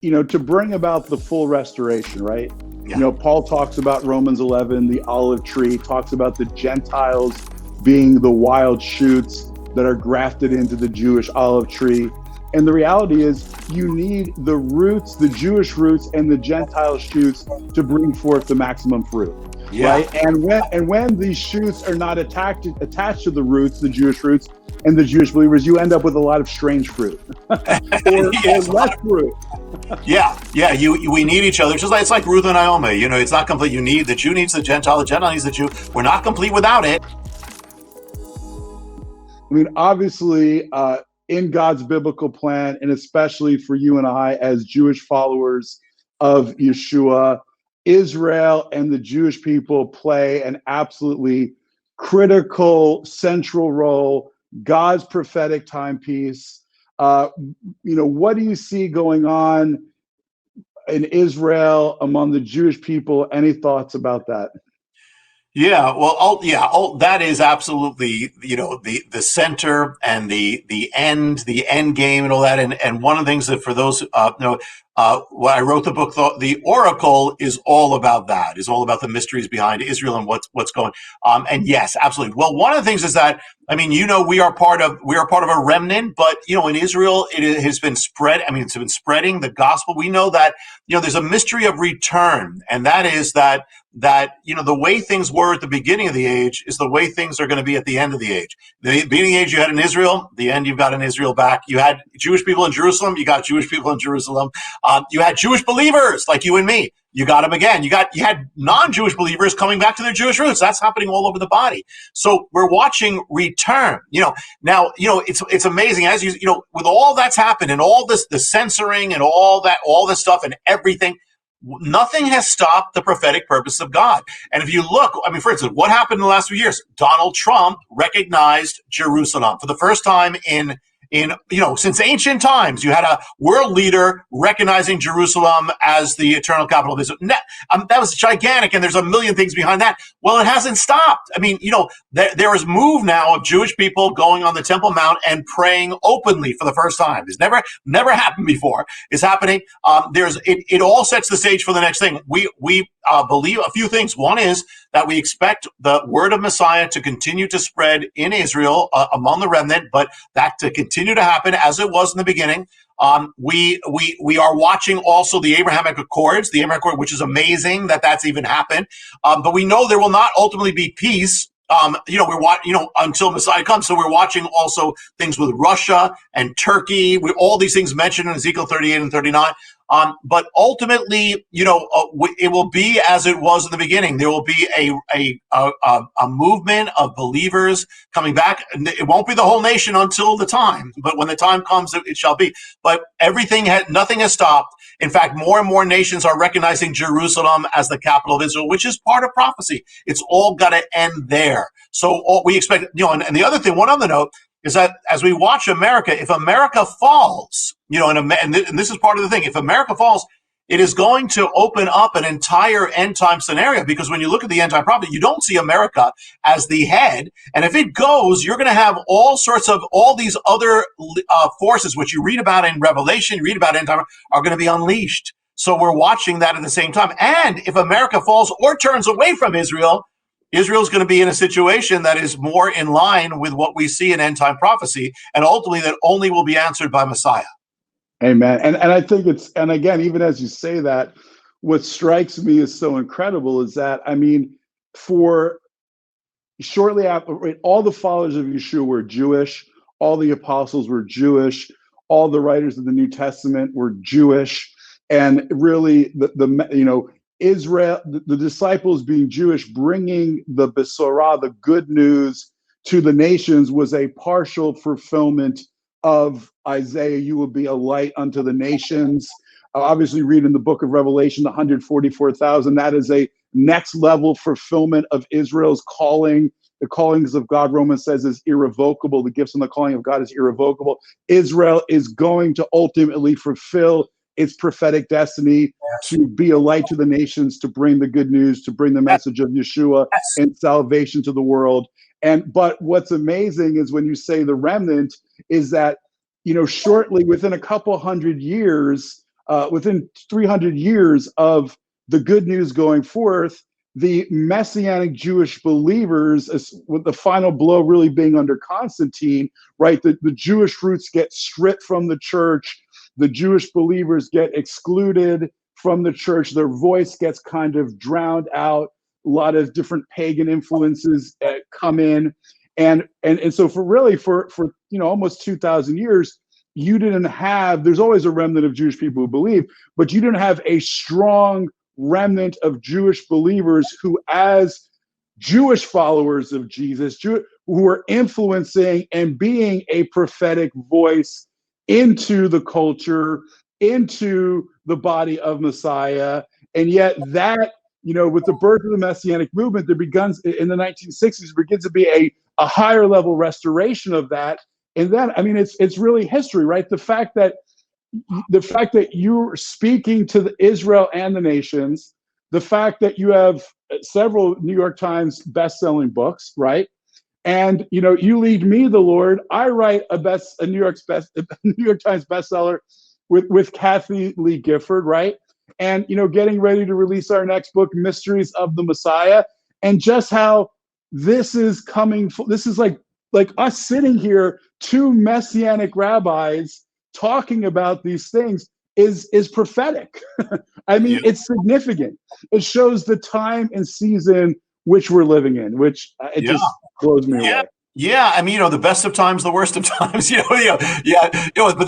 to bring about the full restoration, right? Yeah. Paul talks about Romans 11, the olive tree, talks about the Gentiles being the wild shoots that are grafted into the Jewish olive tree. And the reality is you need the roots, the Jewish roots and the Gentile shoots to bring forth the maximum fruit. Yeah. Right. And when these shoots are not attached to the roots, the Jewish roots and the Jewish believers, you end up with a lot of strange fruit or less fruit. Yeah. We need each other. It's like Ruth and Naomi. It's not complete. The Jew needs the Gentile needs the Jew. We're not complete without it. I mean, obviously, in God's biblical plan, and especially for you and I as Jewish followers of Yeshua, Israel and the Jewish people play an absolutely critical, central role, God's prophetic timepiece. What do you see going on in Israel among the Jewish people? Any thoughts about that? Yeah, well, that is absolutely, the center and the end game and all that. And one of the things that for those, when I wrote the book, the Oracle is all about that, is all about the mysteries behind Israel and what's going. And yes, absolutely. Well, one of the things is that, we are part of a remnant, but, in Israel, it has been spread. It's been spreading the gospel. We know that, there's a mystery of return, and that is that the way things were at the beginning of the age is the way things are going to be at the end of the age. The beginning of the age you had in Israel, the end you've got in Israel back. You had Jewish people in Jerusalem, you got Jewish people in Jerusalem. You had Jewish believers like you and me. You got them again. You had non-Jewish believers coming back to their Jewish roots. That's happening all over the body. So we're watching return. Now it's amazing as with all that's happened and all this, the censoring and all this stuff and everything. Nothing has stopped the prophetic purpose of God. And if you look, for instance, what happened in the last few years? Donald Trump recognized Jerusalem for the first time in since ancient times. You had a world leader recognizing Jerusalem as the eternal capital of Israel. That was gigantic, and there's a million things behind that. Well, it hasn't stopped. There is move now of Jewish people going on the Temple Mount and praying openly for the first time. It's never happened before. It's happening. It all sets the stage for the next thing. We believe a few things. One is that we expect the word of Messiah to continue to spread in Israel among the remnant, but that to continue to happen as it was in the beginning. We are watching also the Abrahamic Accords, which is amazing that that's even happened. But we know there will not ultimately be peace. Until Messiah comes. So we're watching also things with Russia and Turkey, with all these things mentioned in Ezekiel 38 and 39. But ultimately, it will be as it was in the beginning. There will be a movement of believers coming back. It won't be the whole nation until the time, but when the time comes, it shall be. But nothing has stopped. In fact, more and more nations are recognizing Jerusalem as the capital of Israel, which is part of prophecy. It's all got to end there. So we expect, and the other thing, one other note, is that as we watch America, if America falls, and this is part of the thing, if America falls, it is going to open up an entire end time scenario, because when you look at the end time prophecy, you don't see America as the head. And if it goes, you're going to have all these other forces, which you read about in Revelation, you read about end time, are going to be unleashed. So we're watching that at the same time. And if America falls or turns away from Israel, Israel's going to be in a situation that is more in line with what we see in end time prophecy, and ultimately that only will be answered by Messiah. Amen. And I think and again, even as you say that, what strikes me as so incredible is that, for shortly after, all the followers of Yeshua were Jewish, all the apostles were Jewish, all the writers of the New Testament were Jewish, and really Israel, the disciples being Jewish, bringing the Besorah, the good news to the nations, was a partial fulfillment of Isaiah. You will be a light unto the nations. Obviously, read in the book of Revelation, the 144,000. That is a next level fulfillment of Israel's calling. The callings of God, Romans says, is irrevocable. The gifts and the calling of God is irrevocable. Israel is going to ultimately fulfill its prophetic destiny to be a light to the nations, to bring the good news, to bring the message of Yeshua and salvation to the world. But what's amazing is when you say the remnant, is that, shortly within a couple hundred years, within 300 years of the good news going forth, the Messianic Jewish believers, with the final blow really being under Constantine, right? The Jewish roots get stripped from the church. The Jewish believers get excluded from the church. Their voice gets kind of drowned out. A lot of different pagan influences come in. And so for almost 2,000 years, you didn't have, there's always a remnant of Jewish people who believe, but you didn't have a strong remnant of Jewish believers who, as Jewish followers of Jesus, who were influencing and being a prophetic voice into the culture, into the body of Messiah. And yet that, with the birth of the Messianic movement, there begins in the 1960s, begins to be a higher level restoration of that. And then, I mean, it's really history, right? The fact that you're speaking to Israel and the nations, the fact that you have several New York Times best-selling books, right? And you lead me, the Lord. I write a New York Times bestseller with Kathy Lee Gifford, right? And getting ready to release our next book, Mysteries of the Messiah, and just how this is coming. This is like us sitting here, two Messianic rabbis talking about these things is prophetic. I mean, it's significant. It shows the time and season which we're living in, which just blows me away. Yeah, I mean, the best of times, the worst of times, but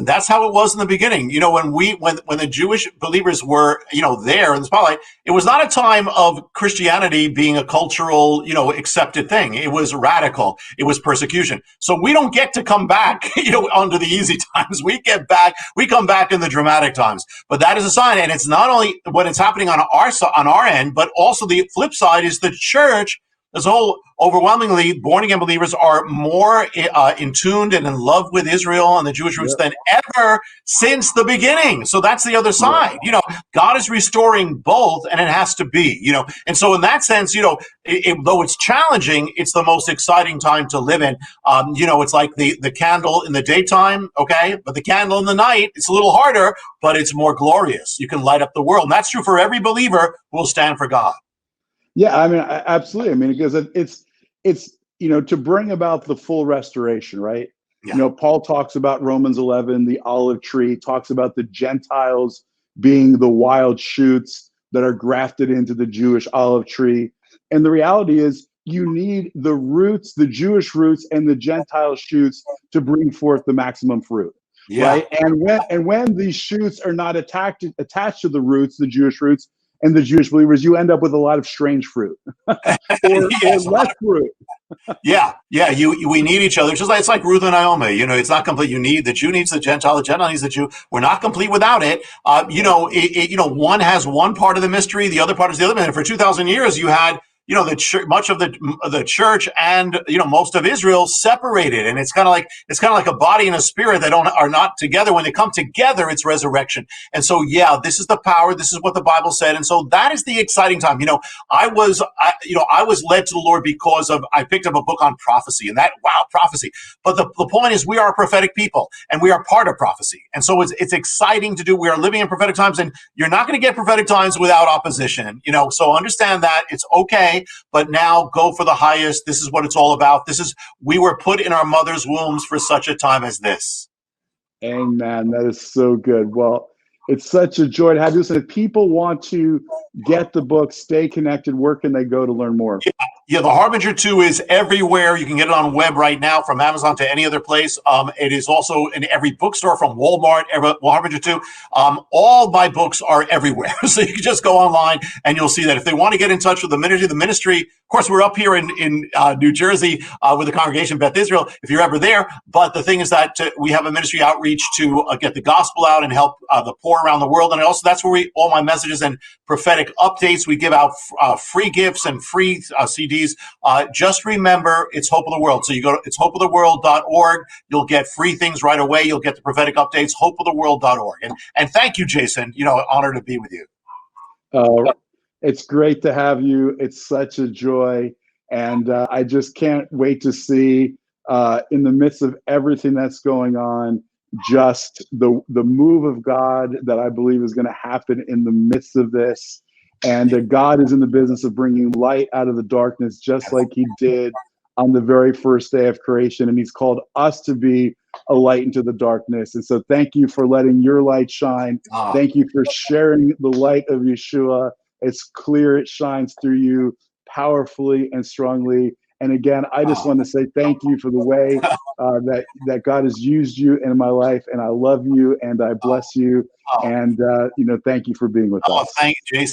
that's how it was in the beginning. When the Jewish believers were, there in the spotlight, it was not a time of Christianity being a cultural, accepted thing. It was radical. It was persecution. So we don't get to come back, under the easy times. We come back in the dramatic times. But that is a sign, and it's not only what is happening on our end, but also the flip side is the church as a whole. Overwhelmingly, born-again believers are more in tuned and in love with Israel and the Jewish roots than ever since the beginning. So that's the other side. God is restoring both, and it has to be. And so in that sense, though it's challenging, it's the most exciting time to live in. It's like the candle in the daytime, okay, but the candle in the night, it's a little harder, but it's more glorious. You can light up the world, and that's true for every believer who will stand for God. Yeah, I mean, absolutely. I mean, because it's to bring about the full restoration, right? Yeah. Paul talks about Romans 11, the olive tree, talks about the Gentiles being the wild shoots that are grafted into the Jewish olive tree. And the reality is you need the roots, the Jewish roots and the Gentile shoots to bring forth the maximum fruit. Yeah. Right. And when these shoots are not attached to the roots, the Jewish roots, and the Jewish believers, you end up with a lot of strange fruit or less fruit. We need each other. It's like Ruth and Naomi. It's not complete. The Jew needs the Gentile needs the Jew. We're not complete without it. One has one part of the mystery, the other part is the other. And for 2,000 years, you had much of the church and most of Israel separated, and it's kind of like a body and a spirit that are not together. When they come together, it's resurrection. And so, this is the power. This is what the Bible said, and so that is the exciting time. I was led to the Lord because I picked up a book on prophecy, and prophecy. But the point is, we are a prophetic people, and we are part of prophecy, and so it's exciting to do. We are living in prophetic times, and you're not going to get prophetic times without opposition. So understand that it's okay. But now go for the highest. This is what it's all about. We were put in our mother's wombs for such a time as this. Amen. That is so good. Well, it's such a joy to have you. So if people want to get the book, stay connected, where can they go to learn more? Yeah, The Harbinger 2 is everywhere. You can get it on web right now, from Amazon to any other place. It is also in every bookstore, from Walmart, Harbinger 2. All my books are everywhere. So you can just go online and you'll see that. If they want to get in touch with the ministry, of course, we're up here in New Jersey with the congregation Beth Israel, if you're ever there. But the thing is that we have a ministry outreach to get the gospel out and help the poor around the world. And also that's where all my messages and prophetic updates, we give out free gifts and free CDs. Just remember, it's Hope of the World. So you go to hopeoftheworld.org. You'll get free things right away. You'll get the prophetic updates, hopeoftheworld.org. And thank you, Jason. Honor to be with you. It's great to have you. It's such a joy. And I just can't wait to see, in the midst of everything that's going on, just the move of God that I believe is going to happen in the midst of this, and that God is in the business of bringing light out of the darkness, just like he did on the very first day of creation. And he's called us to be a light into the darkness. And so thank you for letting your light shine. Thank you for sharing the light of Yeshua. It's clear it shines through you powerfully and strongly. And again, I just want to say thank you for the way that God has used you in my life. And I love you and I bless you. And, thank you for being with us. Thank you, Jason.